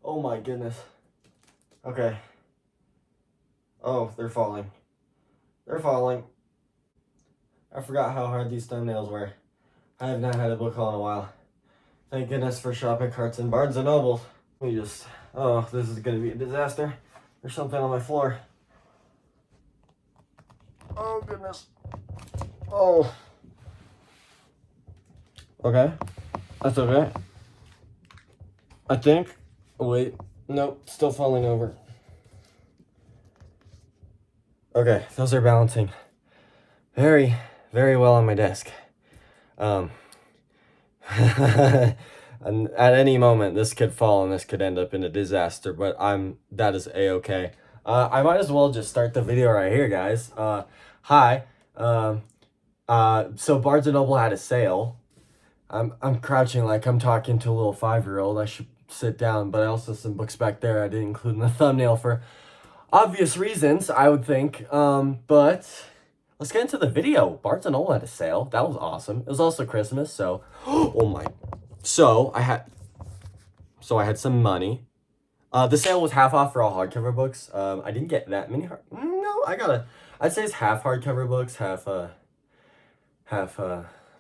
Oh my goodness. Okay. Oh, they're falling. They're falling. I forgot how hard these thumbnails were. I have not had a book haul in a while. Thank goodness for shopping carts and Barnes and Noble. Let me just, oh, this is gonna be a disaster. There's something on my floor. Oh goodness. Oh. Okay. That's okay. I think. Wait. Nope. Still falling over. Okay. Those are balancing very, very well on my desk. And at any moment, this could fall and this could end up in a disaster, but that is a-okay. I might as well just start the video right here, guys. Hi. So Barnes & Noble had a sale. I'm crouching like I'm talking to a little 5-year-old. I should sit down, but I also have some books back there I didn't include in the thumbnail for obvious reasons, I would think. But let's get into the video. Barnes & Noble had a sale. That was awesome. It was also Christmas, so oh my. So I had some money. The sale was half off for all hardcover books. I didn't get that many I'd say it's half hardcover books, half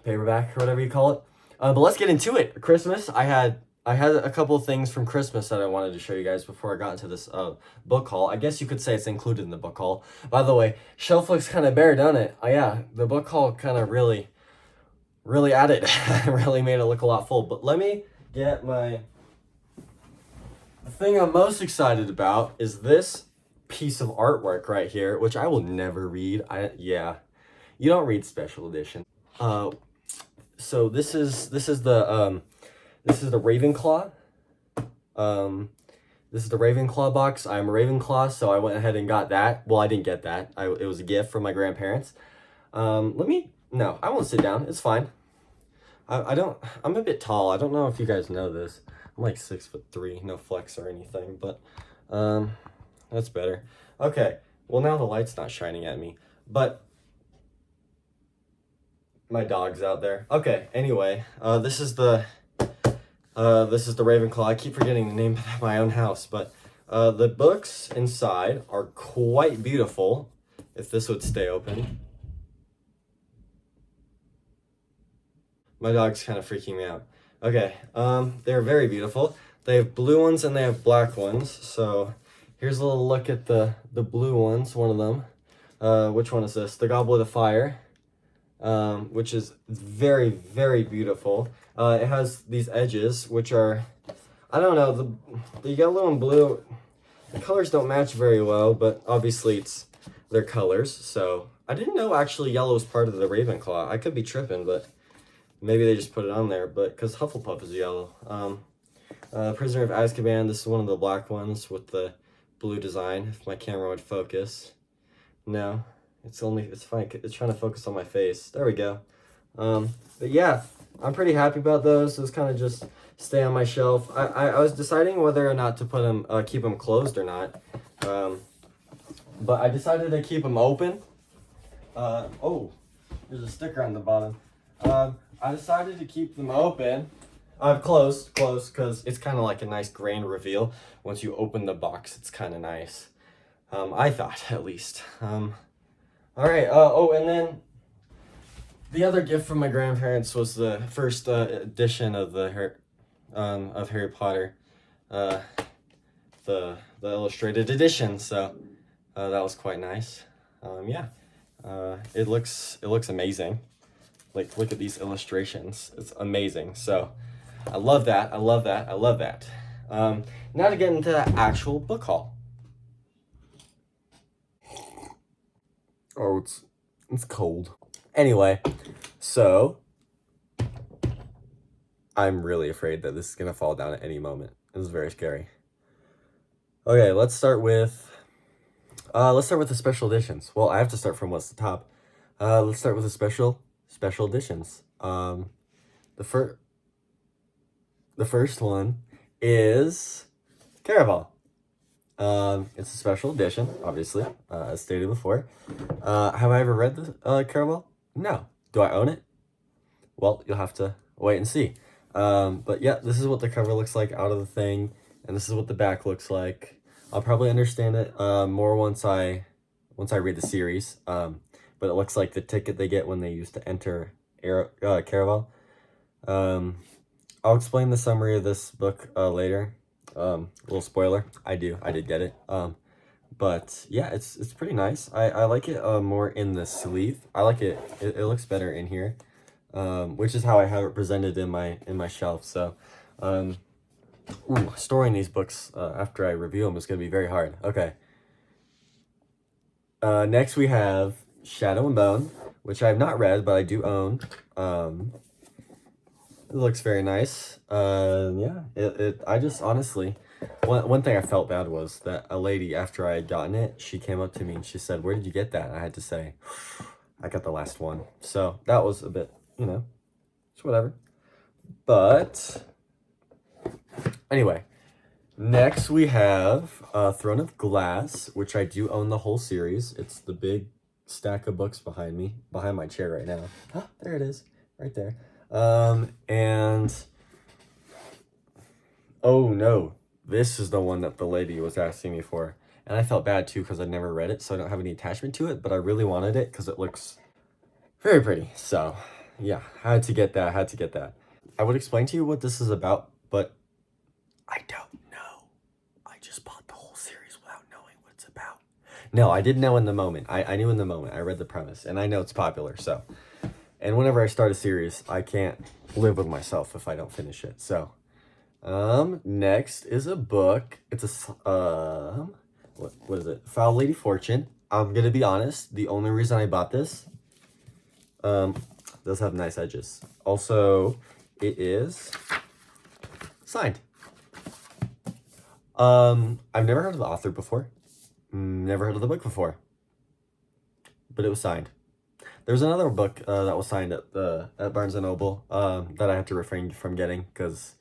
paperback or whatever you call it. But let's get into it. Christmas, I had a couple of things from Christmas that I wanted to show you guys before I got into this book haul. I guess you could say it's included in the book haul. By the way, shelf looks kind of bare, doesn't it? Oh yeah, the book haul kind of really added, really made it look a lot full. But let me get the thing I'm most excited about is this piece of artwork right here, which I will never read. You don't read special edition. So this is the Ravenclaw. This is the Ravenclaw box. I'm a Ravenclaw, so I went ahead and got that. Well, I didn't get that. It was a gift from my grandparents. No, I won't sit down. It's fine. I'm a bit tall. I don't know if you guys know this. I'm like 6'3", no flex or anything, but that's better. Okay, well now the light's not shining at me, but my dog's out there. Okay, anyway, this is the Ravenclaw. I keep forgetting the name of my own house, but the books inside are quite beautiful. If this would stay open. My dog's kind of freaking me out. Okay, they're very beautiful. They have blue ones and they have black ones. So here's a little look at the blue ones, one of them. Which one is this? The Goblet of Fire, which is very, very beautiful. It has these edges, which are, I don't know, the yellow and blue, the colors don't match very well, but obviously it's their colors. So I didn't know actually yellow is part of the Ravenclaw. I could be tripping, but maybe they just put it on there, but because Hufflepuff is yellow. Prisoner of Azkaban, this is one of the black ones with the blue design, if my camera would focus. No, it's fine, it's trying to focus on my face. There we go. But yeah, I'm pretty happy about those. Those kind of just stay on my shelf. I was deciding whether or not to put them, keep them closed or not. But I decided to keep them open. Oh, there's a sticker on the bottom. I decided to keep them open. Closed, because it's kind of like a nice grand reveal. Once you open the box, it's kind of nice. I thought, at least. All right, and then the other gift from my grandparents was the first edition of of Harry Potter, the illustrated edition. So that was quite nice. It looks amazing. Like, look at these illustrations. It's amazing. So I love that. I love that. Now to get into the actual book haul. Oh, it's cold. Anyway, so I'm really afraid that this is gonna fall down at any moment. This is very scary. Okay, let's start with the special editions. Well, I have to start from what's the top. Let's start with the special editions. The first one is Caraval. It's a special edition, obviously, as stated before. Have I ever read the Caraval? No. Do I own it? Well, you'll have to wait and see. But yeah, this is what the cover looks like out of the thing. and this is what the back looks like. I'll probably understand it more once I read the series. But it looks like the ticket they get when they used to enter Caraval. I'll explain the summary of this book later. Little spoiler, I did get it. But yeah, it's pretty nice. I like it more in the sleeve. I like it. It looks better in here, which is how I have it presented in my shelf. So, storing these books after I review them is gonna be very hard. Okay. Next we have Shadow and Bone, which I have not read, but I do own. It looks very nice. Yeah. I just honestly. One thing I felt bad was that a lady, after I had gotten it, she came up to me and she said, "Where did you get that?" And I had to say, "I got the last one." So that was a bit, it's whatever. But anyway, next we have Throne of Glass, which I do own the whole series. It's the big stack of books behind me, behind my chair right now. Ah, there it is, right there. And oh no. This is the one that the lady was asking me for. And I felt bad too because I never read it, so I don't have any attachment to it, but I really wanted it because it looks very pretty. So yeah, had to get that. I would explain to you what this is about, but I don't know. I just bought the whole series without knowing what it's about. No, I didn't know in the moment. I knew in the moment. I read the premise, and I know it's popular, so. And whenever I start a series, I can't live with myself if I don't finish it, so. Next is a book. It's a, what is it? Foul Lady Fortune. I'm gonna be honest, the only reason I bought this, does have nice edges. Also, it is signed. I've never heard of the author before. Never heard of the book before. But it was signed. There's another book, that was signed at Barnes & Noble, that I had to refrain from getting, because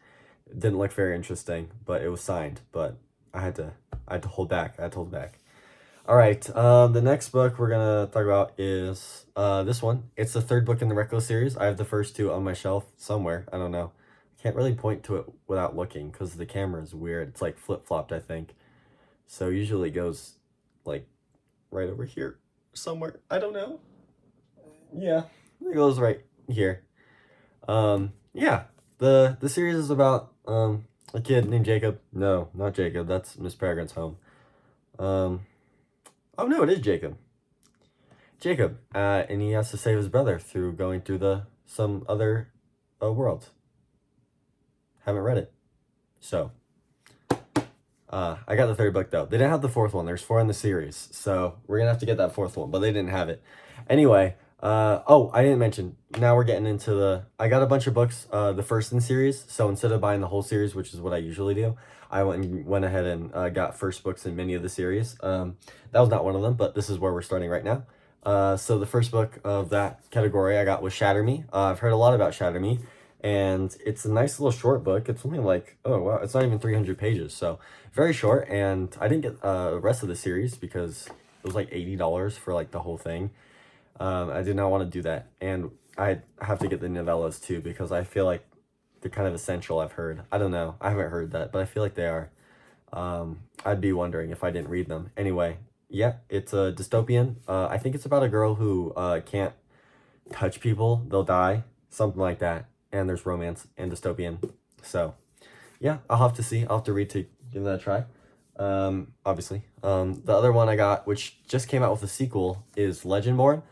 it didn't look very interesting, but it was signed. But I had to hold back. All right. The next book we're gonna talk about is this one. It's the third book in the Reckless series. I have the first two on my shelf somewhere. I don't know. I can't really point to it without looking because the camera is weird. It's like flip-flopped, I think. So usually it goes like right over here somewhere. I don't know. Yeah, it goes right here. Yeah. The series is about a kid named Jacob. No, not Jacob. That's Miss Peregrine's home. Oh no, it is Jacob. Jacob, and he has to save his brother through going through some other world. Haven't read it, so I got the third book though. They didn't have the fourth one. There's 4 in the series, so we're gonna have to get that fourth one, but they didn't have it. Anyway, oh, I didn't mention. Now we're getting into I got a bunch of books, the first in series. So instead of buying the whole series, which is what I usually do, I went ahead and got first books in many of the series. That was not one of them, but this is where we're starting right now. So the first book of that category I got was Shatter Me. I've heard a lot about Shatter Me, and it's a nice little short book. It's only like, oh wow, it's not even 300 pages, so very short. And I didn't get the rest of the series because it was like $80 for like the whole thing. I did not want to do that, and I have to get the novellas too because I feel like they're kind of essential. I've heard. I don't know. I haven't heard that, but I feel like they are. I'd be wondering if I didn't read them. Anyway, yeah, it's a dystopian. I think it's about a girl who can't touch people; they'll die, something like that. And there's romance and dystopian. So, yeah, I'll have to see. I'll have to read to give that a try. Obviously. The other one I got, which just came out with a sequel, is Legendborn.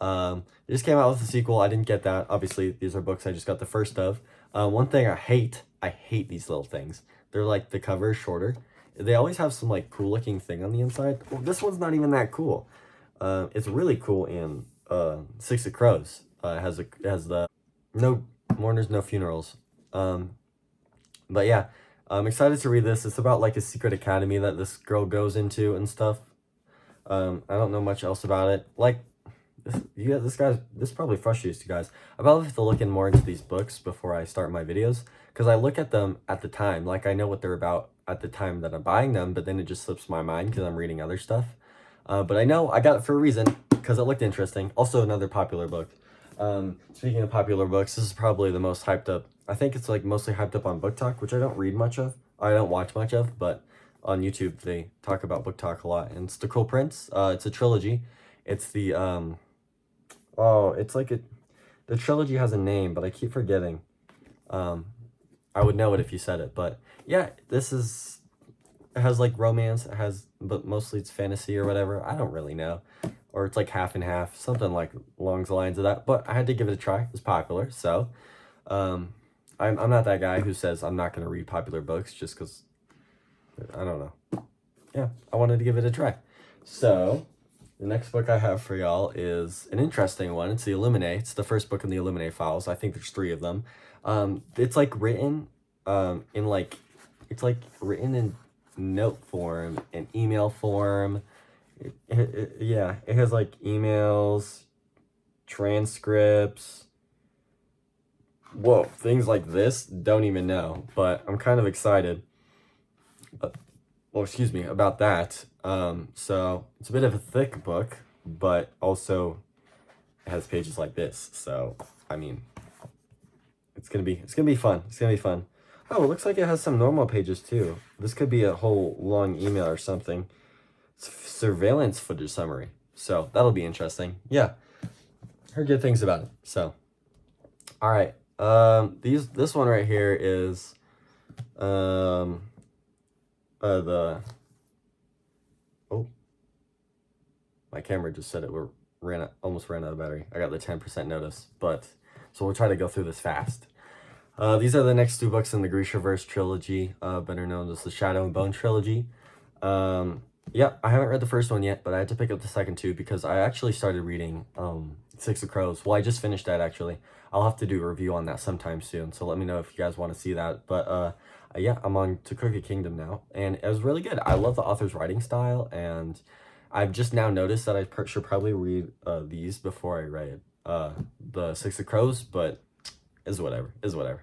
It just came out with a sequel. I didn't get that. Obviously, these are books I just got the first of. One thing I hate these little things. They're like, the cover is shorter. They always have some like cool looking thing on the inside. Well, this one's not even that cool. It's really cool in Six of Crows. It has the no mourners, no funerals. But yeah, I'm excited to read this. It's about like a secret academy that this girl goes into and stuff. I don't know much else about it. Like, this probably frustrates you guys. I probably have to look in more into these books before I start my videos, because I look at them at the time. Like, I know what they're about at the time that I'm buying them, but then it just slips my mind because I'm reading other stuff. But I know I got it for a reason, because it looked interesting. Also, another popular book. Speaking of popular books, this is probably the most hyped up. I think it's like mostly hyped up on Book Talk, which I don't read much of. I don't watch much of, but on YouTube they talk about Book Talk a lot. And it's The Cruel Prince. It's a trilogy. It's the oh, it's like the trilogy has a name, but I keep forgetting. Um, I would know it if you said it, but yeah, it has like romance, it has, but mostly it's fantasy or whatever. I don't really know. Or it's like half and half, something like along the lines of that. But I had to give it a try. It's popular, so um, I'm not that guy who says I'm not gonna read popular books just because I don't know. Yeah, I wanted to give it a try. So the next book I have for y'all is an interesting one. It's the Illuminae. It's the first book in the Illuminae files. I think there's 3 of them. It's like written in like it's like written in note form and email form. Yeah, it has like emails, transcripts. Whoa, things like this. Don't even know, but I'm kind of excited. Well, excuse me about that. So it's a bit of a thick book, but also it has pages like this. So I mean, it's gonna be fun. It's gonna be fun. Oh, it looks like it has some normal pages too. This could be a whole long email or something. It's surveillance footage summary. So that'll be interesting. Yeah, heard good things about it. So, all right. This one right here is the oh, my camera just said almost ran out of battery. I got the 10% notice, but so we'll try to go through this fast. These are the next 2 books in the Grishaverse trilogy, better known as the Shadow and Bone trilogy. Yeah, I haven't read the first one yet, but I had to pick up the second 2 because I actually started reading Six of Crows. Well, I just finished that actually. I'll have to do a review on that sometime soon, so let me know if you guys want to see that. But yeah, I'm on to Crooked Kingdom now, and it was really good. I love the author's writing style, and I've just now noticed that I should probably read these before I read the Six of Crows, but is whatever.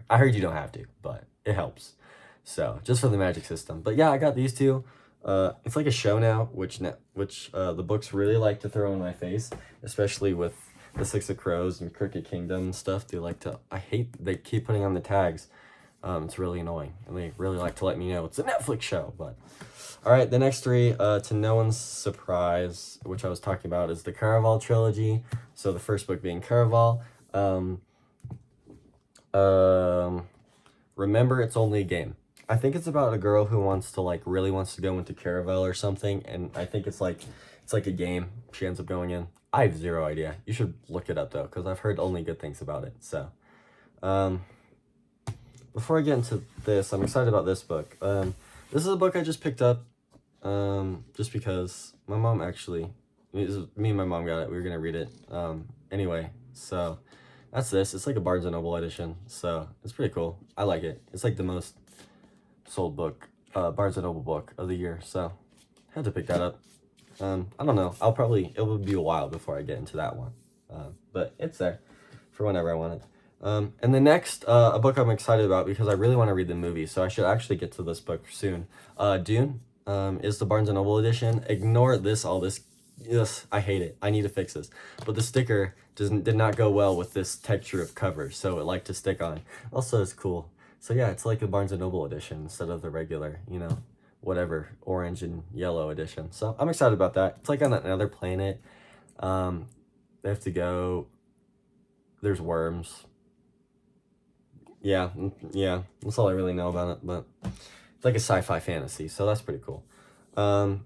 I heard you don't have to, but it helps. So just for the magic system. But yeah, I got these 2. It's like a show now, which the books really like to throw in my face, especially with the Six of Crows and Crooked Kingdom and stuff. They keep putting on the tags. It's really annoying, and they really like to let me know it's a Netflix show. But all right, the next 3, to no one's surprise, which I was talking about, is the Caraval trilogy. So the first book being Caraval. Remember, it's only a game. I think it's about a girl who really wants to go into Caraval or something, and I think it's like a game. She ends up going in. I have 0 idea. You should look it up though, because I've heard only good things about it. So, before I get into this, I'm excited about this book. This is a book I just picked up, just because my mom me and my mom got it. We were gonna read it, anyway. So that's this. It's like a Barnes & Noble edition, so it's pretty cool. I like it. It's like the most sold book, Barnes & Noble book of the year, so I had to pick that up. I don't know. It will be a while before I get into that one, but it's there for whenever I want it. And the next, a book I'm excited about because I really want to read the movie, so I should actually get to this book soon. Dune, is the Barnes & Noble edition. Ignore all this. Yes, I hate it. I need to fix this. But the sticker did not go well with this texture of cover, so it liked to stick on. Also, it's cool. So yeah, it's like a Barnes & Noble edition instead of the regular, whatever, orange and yellow edition. So I'm excited about that. It's like on another planet. They have to go. There's worms. Yeah, that's all I really know about it, but it's like a sci-fi fantasy, so that's pretty cool. And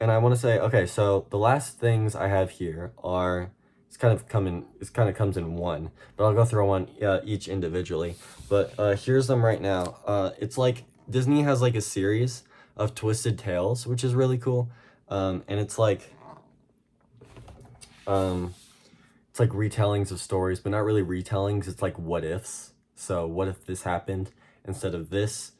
I want to say, okay, so the last things I have here are, it kind of comes in one, but I'll go through one each individually. But here's them right now. It's like Disney has like a series of Twisted Tales, which is really cool. And it's like retellings of stories, but not really retellings. It's like what ifs. So what if this happened instead of this?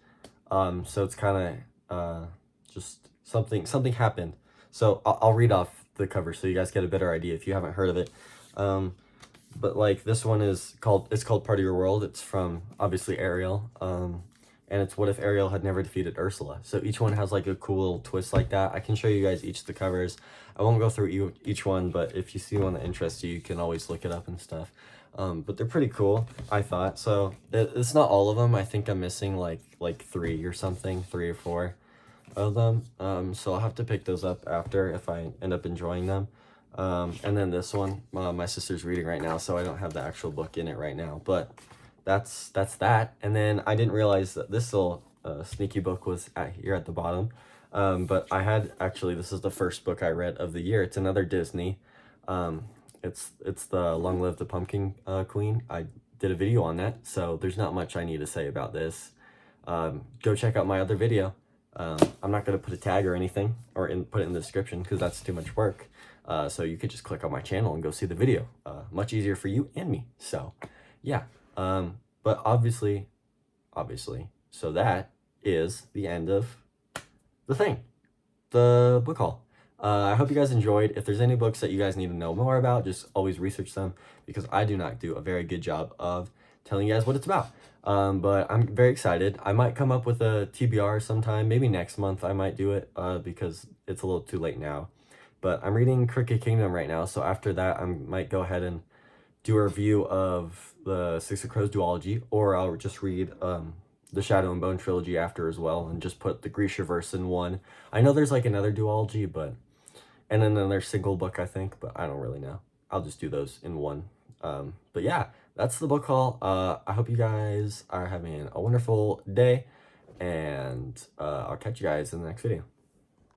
So it's kind of just something happened. So I'll read off the cover so you guys get a better idea if you haven't heard of it. But like this one it's called Part of Your World. It's from obviously Ariel. And it's what if Ariel had never defeated Ursula. So each one has like a cool little twist like that. I can show you guys each of the covers. I won't go through each one, but if you see one that interests you, you can always look it up and stuff. But they're pretty cool, I thought. So it's not all of them. I think I'm missing like 3 or something, 3 or 4 of them. So I'll have to pick those up after if I end up enjoying them. And then this one, my sister's reading right now, so I don't have the actual book in it right now. But that's that. And then I didn't realize that this little sneaky book was here at the bottom. But I had actually, this is the first book I read of the year. It's another Disney. It's the Long Live the Pumpkin Queen. I did a video on that, so there's not much I need to say about this. Go check out my other video. I'm not going to put a tag or anything or put it in the description because that's too much work. So you could just click on my channel and go see the video. Much easier for you and me. So yeah. But obviously, so that is the end of the book haul. I hope you guys enjoyed. If there's any books that you guys need to know more about, just always research them because I do not do a very good job of telling you guys what it's about. But I'm very excited. I might come up with a TBR sometime, maybe next month I might do it because it's a little too late now. But I'm reading Crooked Kingdom right now, so after that I might go ahead and do a review of the Six of Crows duology, or I'll just read the Shadow and Bone trilogy after as well, and just put the Grishaverse in one. I know there's like another duology, and then another single book, I think, but I don't really know. I'll just do those in one. But yeah, that's the book haul. I hope you guys are having a wonderful day, and I'll catch you guys in the next video.